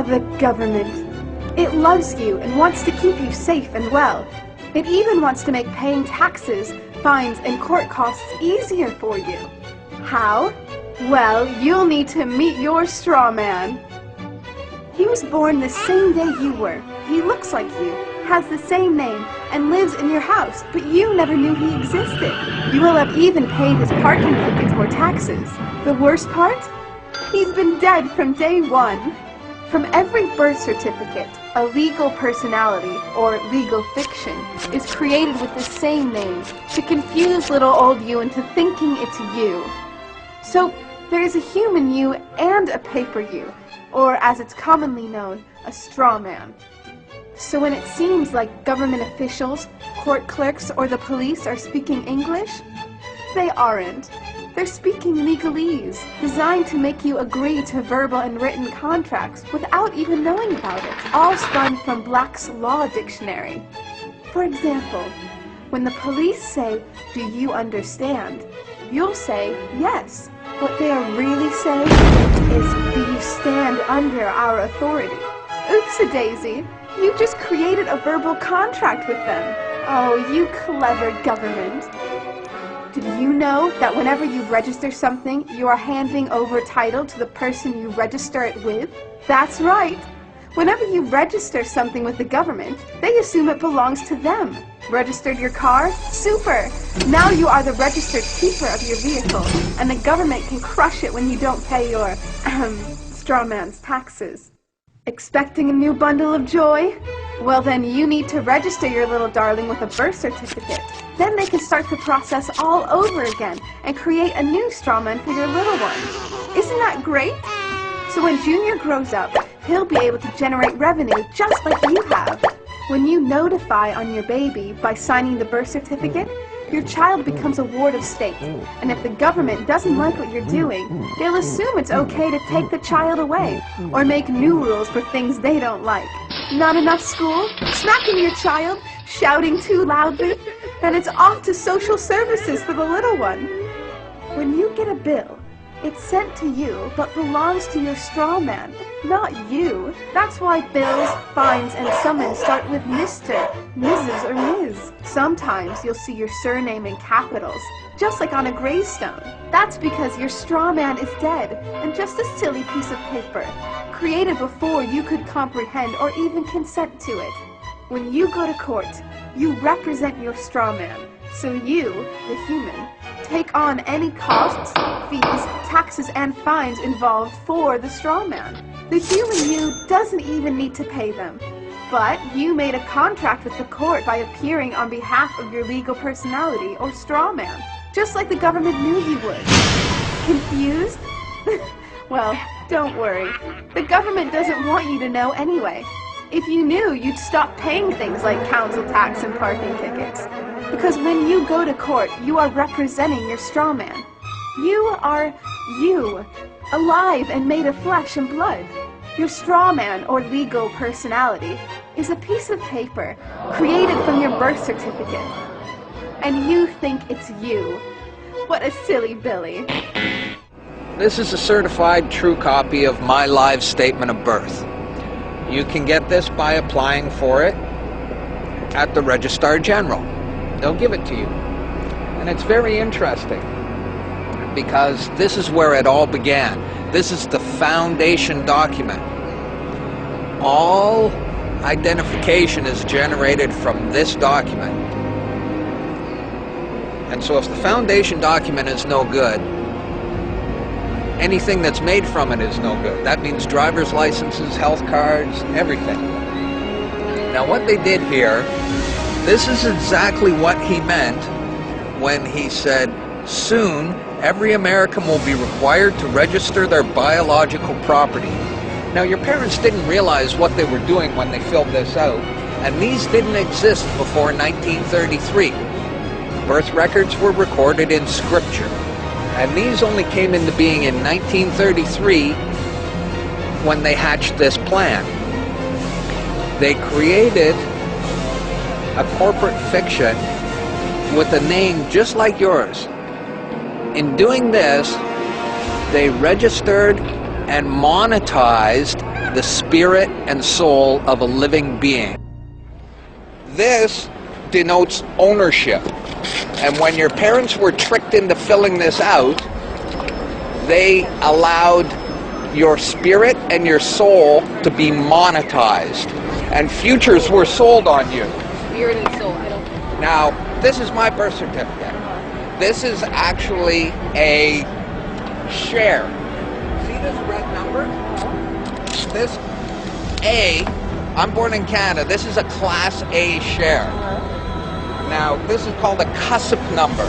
the government. It loves you and wants to keep you safe and well. It even wants to make paying taxes, fines, and court costs easier for you. How? Well, you'll need to meet your Strawman. He was born the same day you were. He looks like you, has the same name, and lives in your house, but you never knew he existed. You will have even paid his parking tickets or taxes. The worst part? He's been dead from day one. From every birth certificate, a legal personality, or legal fiction, is created with the same name to confuse little old you into thinking it's you. So, there's a human you and a paper you, or as it's commonly known, a straw man. So when it seems like government officials, court clerks, or the police are speaking English, they aren't. They're speaking legalese, designed to make you agree to verbal and written contracts without even knowing about it, all spun from Black's Law Dictionary. For example, when the police say, "Do you understand?" you'll say, "Yes." What they are really saying is, "Do you stand under our authority?" Oops-a-daisy, you just created a verbal contract with them. Oh, you clever government. Did you know that whenever you register something, you are handing over title to the person you register it with? That's right. Whenever you register something with the government, they assume it belongs to them. Registered your car? Super! Now you are the registered keeper of your vehicle, and the government can crush it when you don't pay your, strawman's taxes. Expecting a new bundle of joy? Well then you need to register your little darling with a birth certificate. Then they can start the process all over again and create a new strawman for your little one. Isn't that great? So when Junior grows up, he'll be able to generate revenue just like you have. When you notify on your baby by signing the birth certificate, your child becomes a ward of state, and if the government doesn't like what you're doing, they'll assume it's okay to take the child away, or make new rules for things they don't like. Not enough school? Smacking your child? Shouting too loudly? Then it's off to social services for the little one. When you get a bill, it's sent to you, but belongs to your straw man, not you. That's why bills, fines, and summons start with Mr., Mrs., or Ms. Sometimes you'll see your surname in capitals, just like on a gravestone. That's because your straw man is dead, and just a silly piece of paper, created before you could comprehend or even consent to it. When you go to court, you represent your straw man, so you, the human, take on any costs, fees, taxes, and fines involved for the straw man. The human you doesn't even need to pay them. But you made a contract with the court by appearing on behalf of your legal personality or straw man, just like the government knew you would. Confused? Well, don't worry. The government doesn't want you to know anyway. If you knew, you'd stop paying things like council tax and parking tickets. Because when you go to court, you are representing your straw man. You are you, alive and made of flesh and blood. Your straw man, or legal personality, is a piece of paper created from your birth certificate. And you think it's you. What a silly Billy. This is a certified true copy of my live statement of birth. You can get this by applying for it at the Registrar General. They'll give it to you. And it's very interesting because this is where it all began. This is the foundation document. All identification is generated from this document. And so if the foundation document is no good, anything that's made from it is no good. That means driver's licenses, health cards, everything. Now what they did here, this is exactly what he meant when he said, soon every American will be required to register their biological property. Now your parents didn't realize what they were doing when they filled this out, and these didn't exist before 1933. Birth records were recorded in scripture, and these only came into being in 1933 when they hatched this plan. They created a corporate fiction with a name just like yours. In doing this, they registered and monetized the spirit and soul of a living being. This denotes ownership. And when your parents were tricked into filling this out, they allowed your spirit and your soul to be monetized. And futures were sold on you. Spirit and soul, I don't... Now, this is my birth certificate. This is actually a share. See this red number? This A, I'm born in Canada, this is a Class A share. Now, this is called a CUSP number.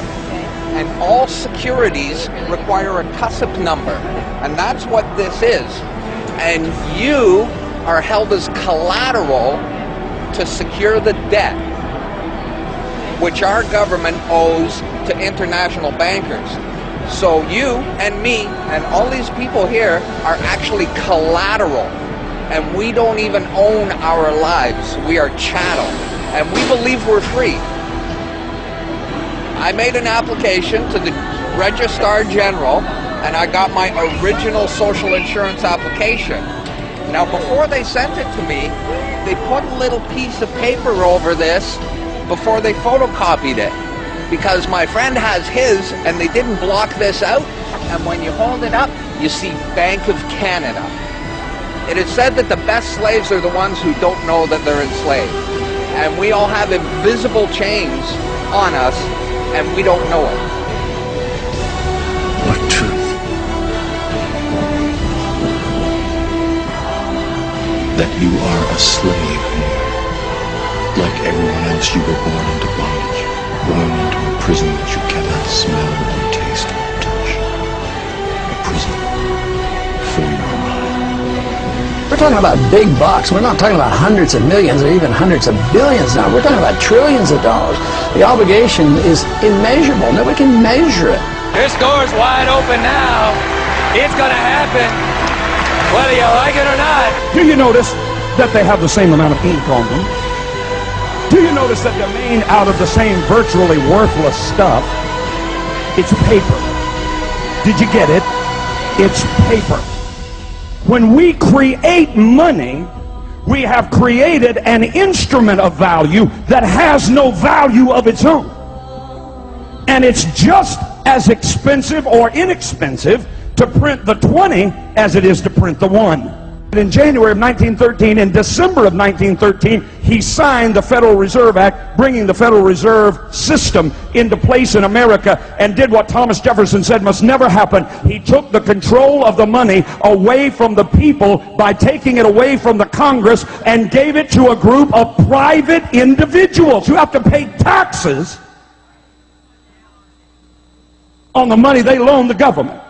And all securities require a CUSP number. And that's what this is. And you are held as collateral to secure the debt which our government owes to international bankers. So you and me and all these people here are actually collateral. And we don't even own our lives. We are chattel. And we believe we're free. I made an application to the Registrar General, and I got my original social insurance application. Now, before they sent it to me, they put a little piece of paper over this before they photocopied it, because my friend has his, and they didn't block this out, and when you hold it up, you see Bank of Canada. It is said that the best slaves are the ones who don't know that they're enslaved, and we all have invisible chains on us, and we don't know it. What truth? That you are a slave here. Like everyone else, you were born into bondage, born into a prison that you cannot smell or taste or touch. A prison for your mind. We're talking about big bucks. We're not talking about hundreds of millions or even hundreds of billions now. We're talking about trillions of dollars. The obligation is immeasurable. Nobody can measure it. This door's wide open now. It's gonna happen, whether you like it or not. Do you notice that they have the same amount of ink on them? Do you notice that they're made out of the same virtually worthless stuff? It's paper. Did you get it? It's paper. When we create money, we have created an instrument of value that has no value of its own. And it's just as expensive or inexpensive to print the 20 as it is to print the 1. In January of 1913, in December of 1913, he signed the Federal Reserve Act, bringing the Federal Reserve System into place in America, and did what Thomas Jefferson said must never happen. He took the control of the money away from the people by taking it away from the Congress and gave it to a group of private individuals who have to pay taxes on the money they loan the government.